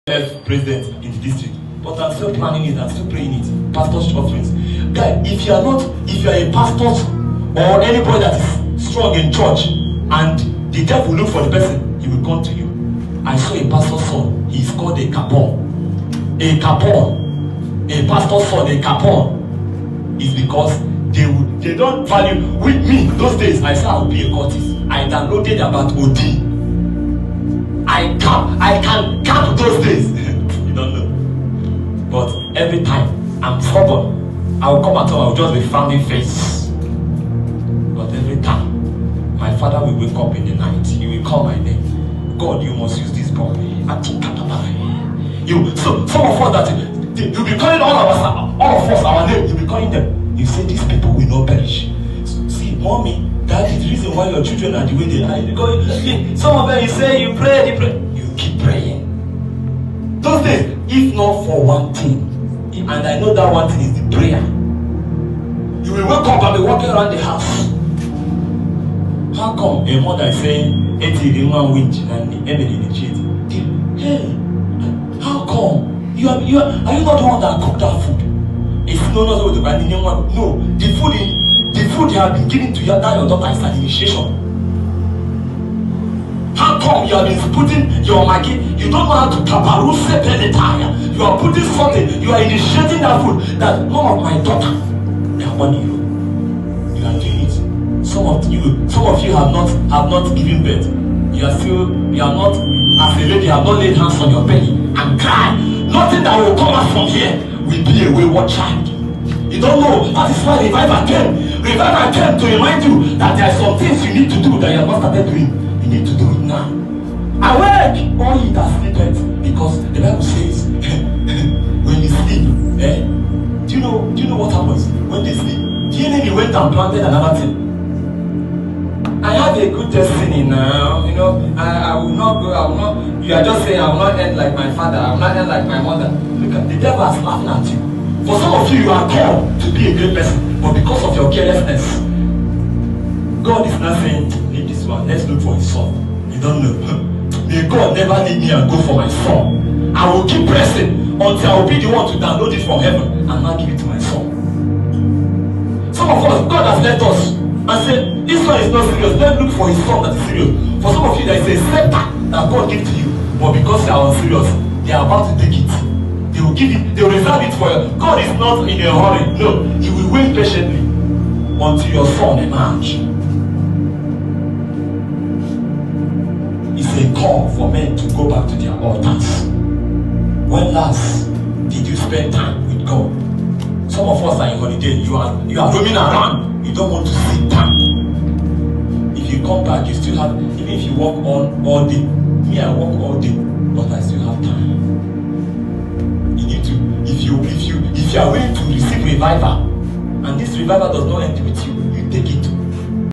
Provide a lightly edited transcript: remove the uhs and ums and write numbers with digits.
president in the district, but I'm still planning it, I'm still praying it. Pastor's offerings. Guy, if you are a pastor or anybody that is strong in church and the devil will look for the person, he will come to you. I saw a pastor's son, he's called a capon. A capon. A pastor's son, a capon. Is because they don't value with me those days. I said I'll be a cultist. I downloaded about OD. I can camp those days. You don't know. But every time I'm stubborn, I will come at home, I will just be frowning face. But every time my father will wake up in the night, he will call my name. God, you must use this boy. So some of us that you'll be calling all of us our name, you'll be calling them. You say these people will not perish. See, mommy, that is the reason why your children are the way they are. Because some of them, you say you pray, you keep praying. Those days, if not for one thing, and I know that one thing is the prayer, you will wake up and be walking around the house. How come a mother is saying, hey, how come? Are you not the one that cooked that food? It's no, the food you have been given to your daughter is an initiation. How come you have been putting your Maggi? You don't know how to tabaruse penetire. You are putting something, you are initiating that food that none of my daughter, they are one you. You are doing it. Some of you have not given birth. You are not, as a lady, you have not laid hands on your belly and cry. Nothing that will come out from here will be a wayward child. You don't know. That is why revival came. Revival came to remind you that there are some things you need to do that you have not started doing. You need to do it now. Awake, all ye that sleepeth, because the Bible says, when you sleep, do you know what happens when they sleep? The enemy went and planted another thing. I have a good destiny now. I will not go. You are just saying I will not end like my father. I will not end like my mother. Look at the devil is laughing at you. For some of you are called to be a great person, but because of your carelessness, God is not saying, leave this one, let's look for his son. You don't know. May God never leave me and go for my son. I will keep pressing until I will be the one to download it from heaven and not give it to my son. Some of us, God has left us and said, this one is not serious, let's look for his son that is serious. For some of you, there is a scepter that God gives to you, but because they are unserious, they are about to take it. They will give it, they will reserve it for you. God is not in a hurry. No, he will wait patiently until your son emerge. It's a call for men to go back to their altars. When last did you spend time with God? Some of us are in holiday. You are roaming around. You don't want to sit down. If you come back, you still have, even if you walk on all day. Me, I walk all day, but I still have time. You need to, if you are willing to receive revival, and this revival does not end with you, you take it